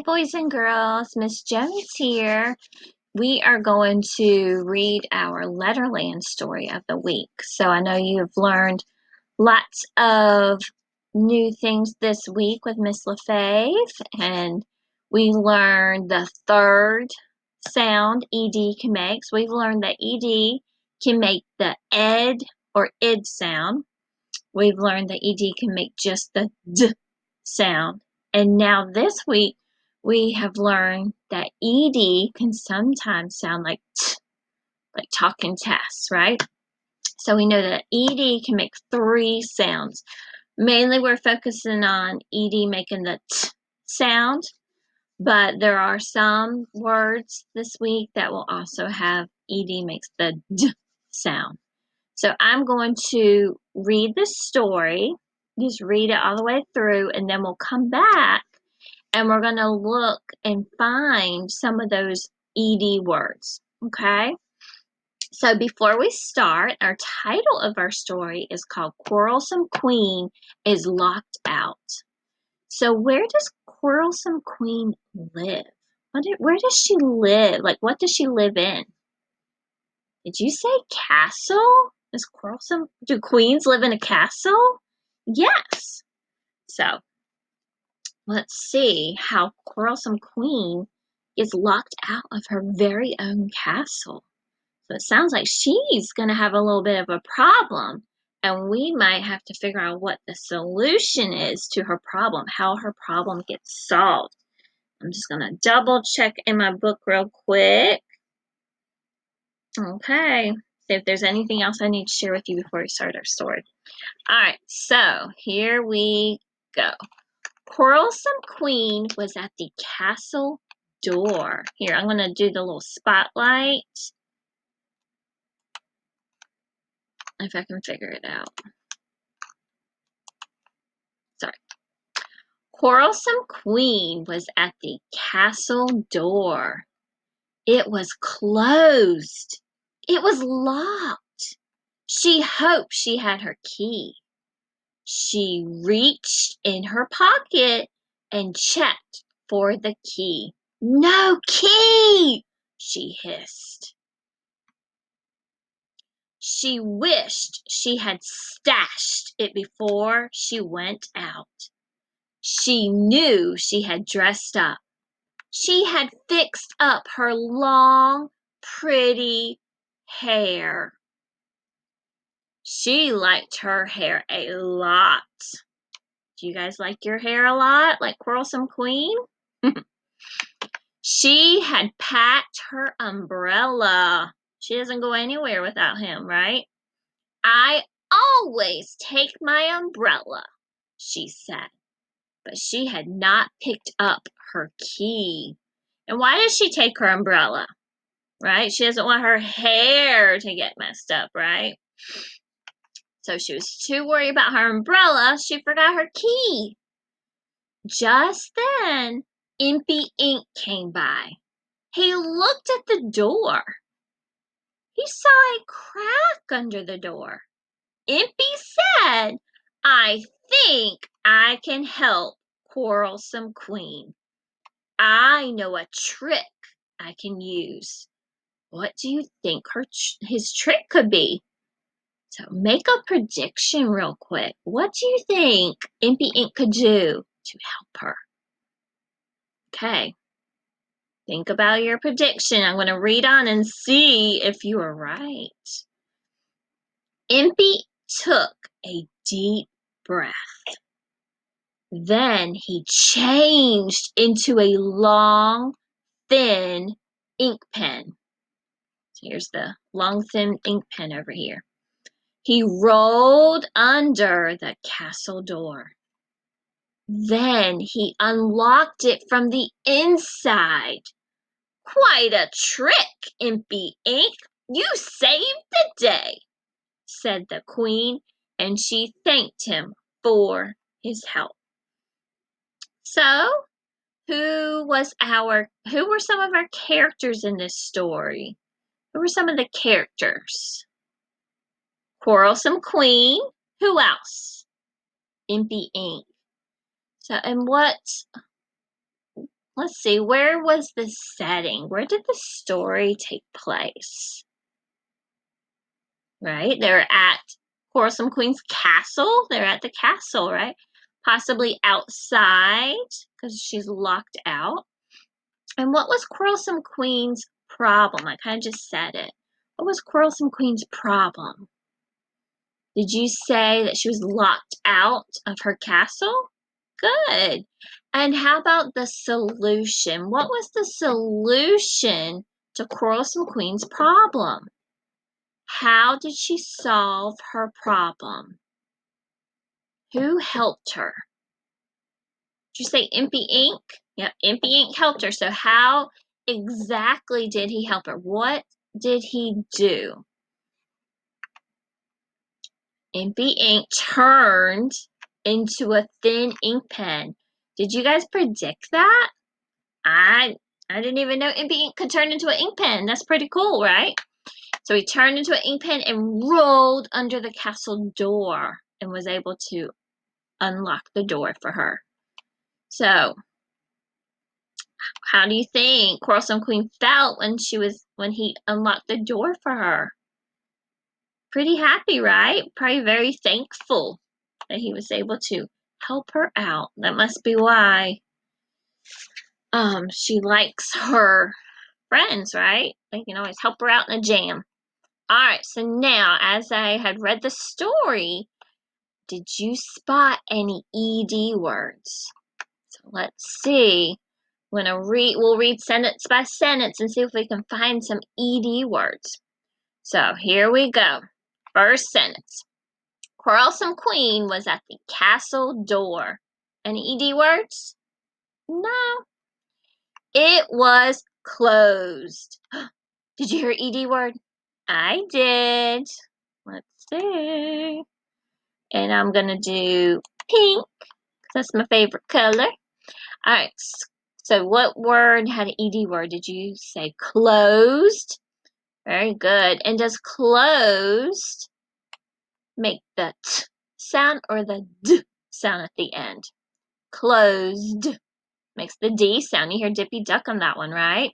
Boys and girls, Miss Jones here. We are going to read our Letterland story of the week. So I know you've learned lots of new things this week with Miss LaFave, and we learned the third sound ED can make. So we've learned that ED can make the ed or id sound. We've learned that ED can make just the d sound. And now this week, we have learned that ED can sometimes sound like t, like talking tests, right? So we know that ED can make three sounds. Mainly we're focusing on ED making the t sound, but there are some words this week that will also have ED makes the d sound. So I'm going to read the story, just read it all the way through, and then we'll come back and we're going to look and find some of those ED words, okay? So before we start, our title of our story is called Quarrelsome Queen is Locked Out. So where does Quarrelsome Queen live? Where does she live? Like, what does she live in? Did you say castle? Is Quarrelsome? Do queens live in a castle? Yes. So let's see how Quarrelsome Queen is locked out of her very own castle. So it sounds like she's going to have a little bit of a problem, and we might have to figure out what the solution is to her problem, how her problem gets solved. I'm just going to double check in my book real quick. Okay. See if there's anything else I need to share with you before we start our story. All right, so here we go. Quarrelsome Queen was at the castle door. Here, I'm going to do the little spotlight. If I can figure it out. Sorry. Quarrelsome Queen was at the castle door. It was closed. It was locked. She hoped she had her key. She reached in her pocket and checked for the key. No key, she hissed. She wished she had stashed it before she went out. She knew she had dressed up. She had fixed up her long, pretty hair. She liked her hair a lot. Do you guys like your hair a lot, like Quarrelsome Queen? She had packed her umbrella. She doesn't go anywhere without him, right? I always take my umbrella, she said. But she had not picked up her key. And why does she take her umbrella? Right? She doesn't want her hair to get messed up, right? So she was too worried about her umbrella, she forgot her key. Just then, Impy Ink came by. He looked at the door. He saw a crack under the door. Impy said, I think I can help Quarrelsome Queen. I know a trick I can use. What do you think his trick could be? So make a prediction real quick. What do you think Impy Ink could do to help her? Okay. Think about your prediction. I'm going to read on and see if you are right. Impy took a deep breath. Then he changed into a long, thin ink pen. Here's the long, thin ink pen over here. He rolled under the castle door. Then he unlocked it from the inside. Quite a trick, Impy Ink. You saved the day, said the queen, and she thanked him for his help. So, who were some of our characters in this story? Who were some of the characters? Quarrelsome Queen. Who else? Impy Ink. So, and what let's see, where was the setting? Where did the story take place? Right? They're at Quarrelsome Queen's castle. They're at the castle, right? Possibly outside because she's locked out. And what was Quarrelsome Queen's problem? I kind of just said it. What was Quarrelsome Queen's problem? Did you say that she was locked out of her castle? Good. And how about the solution? What was the solution to Quarrelsome Queen's problem? How did she solve her problem? Who helped her? Did you say Impy Ink? Yep, Impy Ink helped her. So how exactly did he help her? What did he do? Impy Ink turned into a thin ink pen. Did you guys predict that? I didn't even know Impy Ink could turn into an ink pen. That's pretty cool, right? So he turned into an ink pen and rolled under the castle door and was able to unlock the door for her. So, how do you think Quarrelsome Queen felt when he unlocked the door for her? Pretty happy, right? Probably very thankful that he was able to help her out. That must be why she likes her friends, right? They can always help her out in a jam. Alright, so now as I had read the story, did you spot any ED words? So let's see. We'll read sentence by sentence and see if we can find some ED words. So here we go. First sentence. Quarrelsome Queen was at the castle door. Any ED words? No. It was closed. Did you hear ED word? I did. Let's see. And I'm going to do pink. That's my favorite color. Alright, so what word had an ED word? Did you say closed? Very good. And does closed make the t sound or the d sound at the end? Closed makes the D sound. You hear Dippy Duck on that one, right?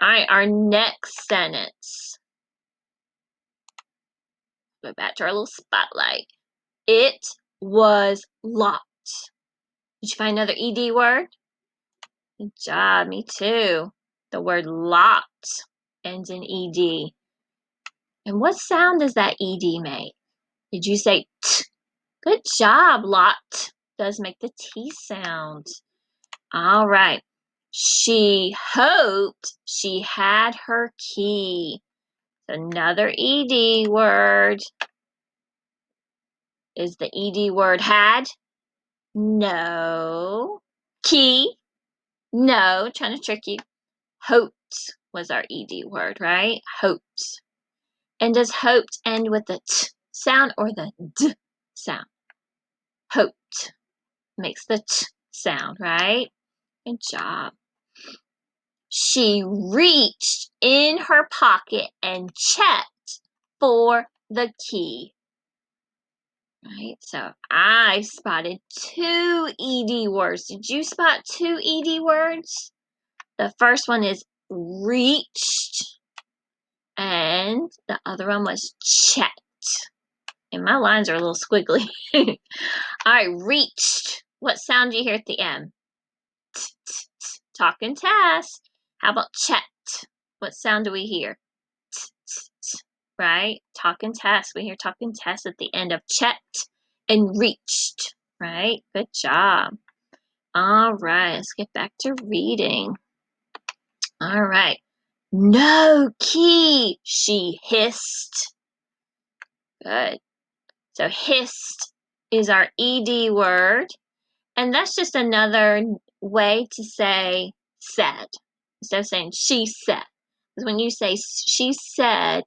Alright, our next sentence. Go back to our little spotlight. It was locked. Did you find another ED word? Good job, me too. The word locked ends in ED. And what sound does that ED make? Did you say t? Good job, locked does make the T sound. All right. She hoped she had her key. Another ED word. Is the ED word had? No. Key? No. Trying to trick you. Hoped was our ED word, right? Hoped. And does hoped end with the t sound or the d sound? Hoped makes the t sound, right? Good job. She reached in her pocket and checked for the key. Right, so I spotted two ED words. Did you spot two ED words? The first one is reached, and the other one was checked. And my lines are a little squiggly. Alright, reached. What sound do you hear at the end? T, t, t. Talking test. How about checked? What sound do we hear? T, t, t. Right? Talking test. We hear talking test at the end of checked and reached. Right? Good job. Alright, let's get back to reading. Alright. No key, she hissed. Good. So hissed is our ED word. And that's just another way to say said. Instead of saying she said. Because when you say she said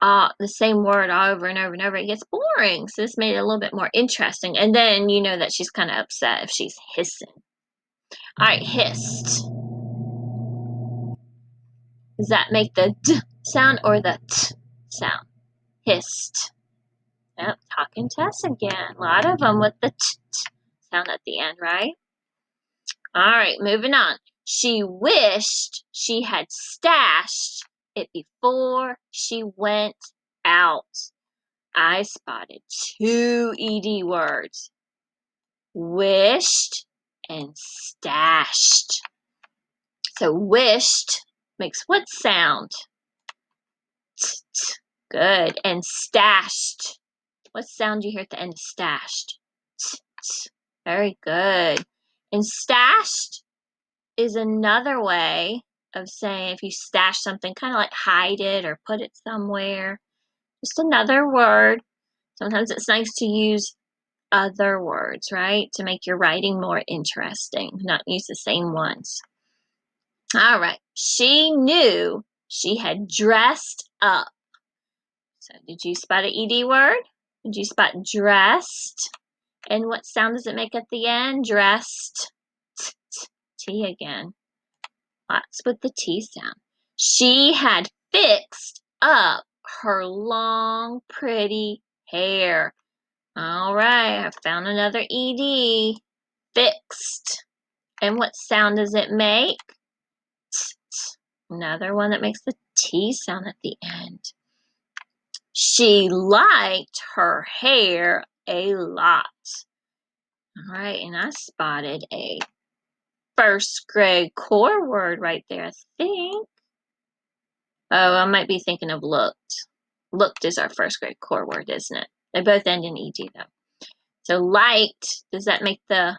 the same word over and over and over, it gets boring. So this made it a little bit more interesting. And then you know that she's kind of upset if she's hissing. Alright, hissed. Does that make the d sound or the t sound? Hissed. Yep, talking test again. A lot of them with the t sound at the end, right? All right, moving on. She wished she had stashed it before she went out. I spotted two ED words. Wished and stashed. So wished makes what sound? T, t. Good. And stashed. What sound do you hear at the end of stashed? T, t. Very good. And stashed is another way of saying if you stash something, kind of like hide it or put it somewhere. Just another word. Sometimes it's nice to use other words, right? To make your writing more interesting, not use the same ones. All right. She knew she had dressed up. So did you spot an ED word? Did you spot dressed? And what sound does it make at the end? Dressed. T, t, T again. Lots with the T sound. She had fixed up her long, pretty hair. All right, I found another ED. Fixed. And what sound does it make? T, t. Another one that makes the T sound at the end. She liked her hair a lot. All right, and I spotted a first grade core word right there, I think. Oh, I might be thinking of looked. Looked is our first grade core word, isn't it? They both end in ed, though. So liked, does that make the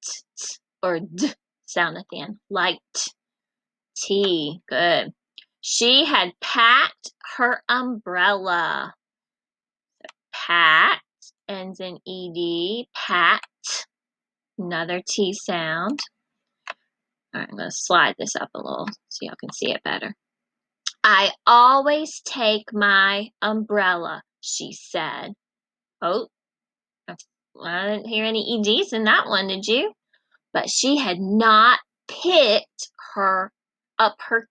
t, t or d sound at the end? Liked. T. Good. She had packed her umbrella. Packed ends in ed. Packed. Another T sound. All right, I'm going to slide this up a little so y'all can see it better. I always take my umbrella, she said. Oh, I didn't hear any EDs in that one, did you? But she had not picked her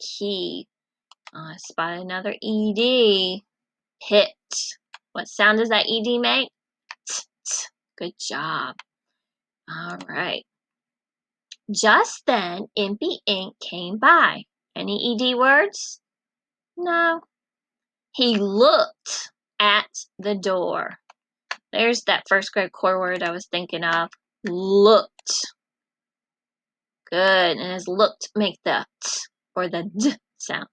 key. I spotted another ED. Picked. What sound does that ED make? T, t. Good job. All right. Just then, Impy Ink came by. Any ED words? No. He looked at the door. There's that first grade core word I was thinking of. Looked. Good. And as looked, make the t or the d sound.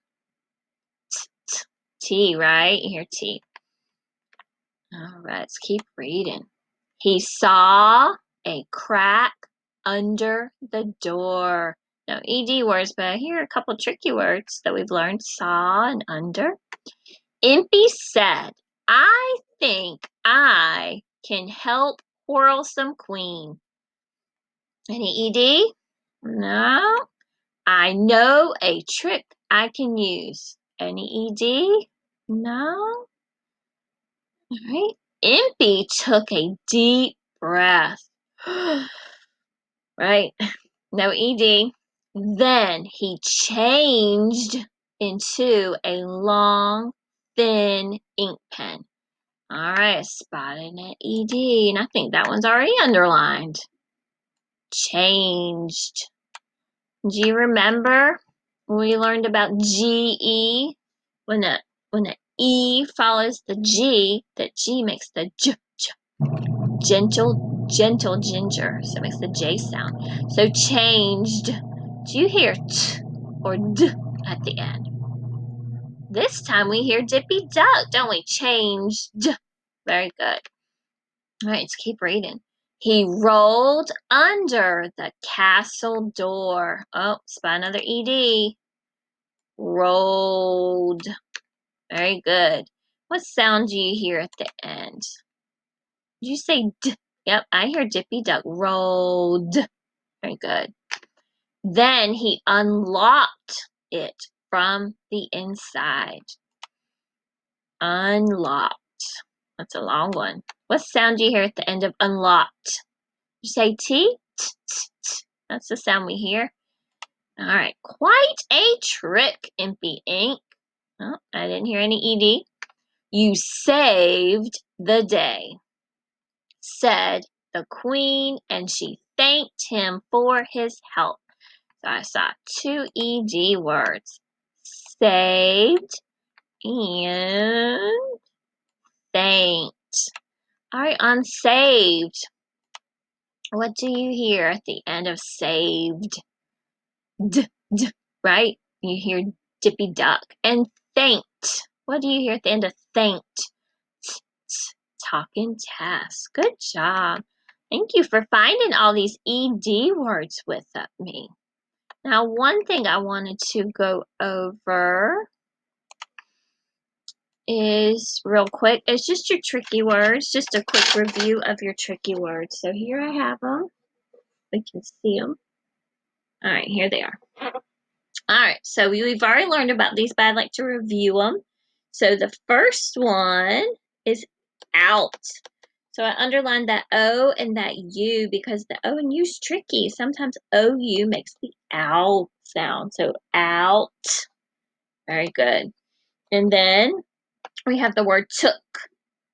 T, t, T, right? You hear T. All right, let's keep reading. He saw a crack under the door. No ED words, but here are a couple tricky words that we've learned. Saw and under. Impy said, I think I can help Quarrelsome Queen. Any ED? No. I know a trick I can use. Any ED? No. All right. Impy took a deep breath. Right. No ED. Then he changed into a long, thin ink pen. All right, spotted an ED, and I think that one's already underlined. Changed. Do you remember when we learned about GE? When the E follows the G, that G makes the J, J. Gentle ginger. So it makes the J sound. So changed. Do you hear T or D at the end? This time we hear Dippy Duck, don't we? Changed. Very good. All right, let's keep reading. He rolled under the castle door. Oh, spot another ED. Rolled. Very good. What sound do you hear at the end? Did you say D? Yep, I hear Dippy Duck. Rolled. Very good. Then he unlocked it from the inside. Unlocked. That's a long one. What sound do you hear at the end of unlocked? You say T? T, t, t. That's the sound we hear. All right. Quite a trick, Impy Ink. Oh, I didn't hear any ED. You saved the day, said the queen, and she thanked him for his help. So I saw 2 ED words. Saved and thanked. Alright, unsaved. What do you hear at the end of saved? D, d, right? You hear dippy duck. And thanked. What do you hear at the end of thanked? T, t, talking task. Good job. Thank you for finding all these ED words with me. Now, one thing I wanted to go over is real quick. It's just your tricky words, just a quick review of your tricky words. So here I have them. We can see them. All right, here they are. All right, so we've already learned about these, but I'd like to review them. So the first one is out. So I underlined that O and that U because the O and U is tricky. Sometimes OU makes the out sound. So out. Very good. And then we have the word took.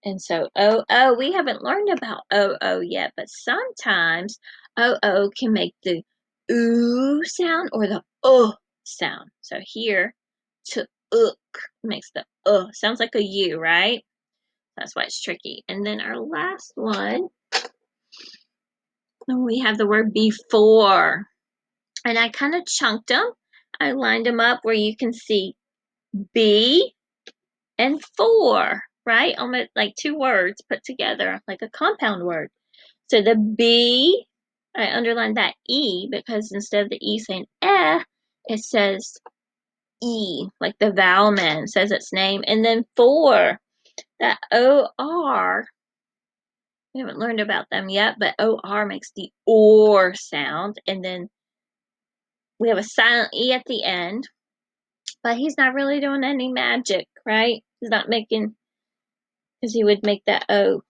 And so OO, we haven't learned about OO yet, but sometimes OO can make the oo sound or the sound. So here, to makes the sounds like a U, right? That's why it's tricky. And then our last one, we have the word before. And I kind of chunked them. I lined them up where you can see B and for, right? Almost like 2 words put together, like a compound word. So the B, I underlined that E because instead of the E saying it says E, like the vowel man says its name. And then for, that OR, we haven't learned about them yet, but OR makes the OR sound. And then we have a silent E at the end, but he's not really doing any magic, right? He's not making, because he would make that O,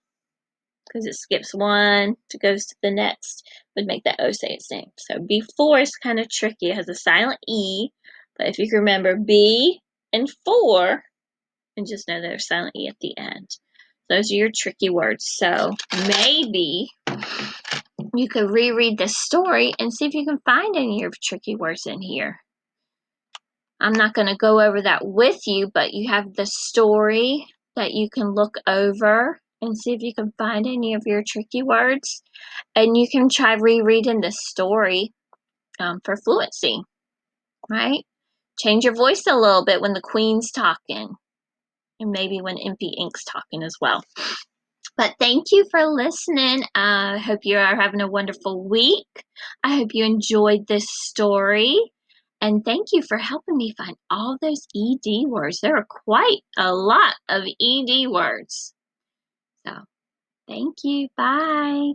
because it skips one to goes to the next, would make that O say its name. So before is kind of tricky. It has a silent E, but if you can remember B and for, and just know there's silent E at the end. Those are your tricky words. So maybe you could reread the story and see if you can find any of your tricky words in here. I'm not going to go over that with you, but you have the story that you can look over and see if you can find any of your tricky words. And you can try rereading the story for fluency, right? Change your voice a little bit when the Queen's talking, and maybe when Impy Ink's talking as well. But thank you for listening. I hope you are having a wonderful week. I hope you enjoyed this story. And thank you for helping me find all those ED words. There are quite a lot of ED words. So, thank you. Bye.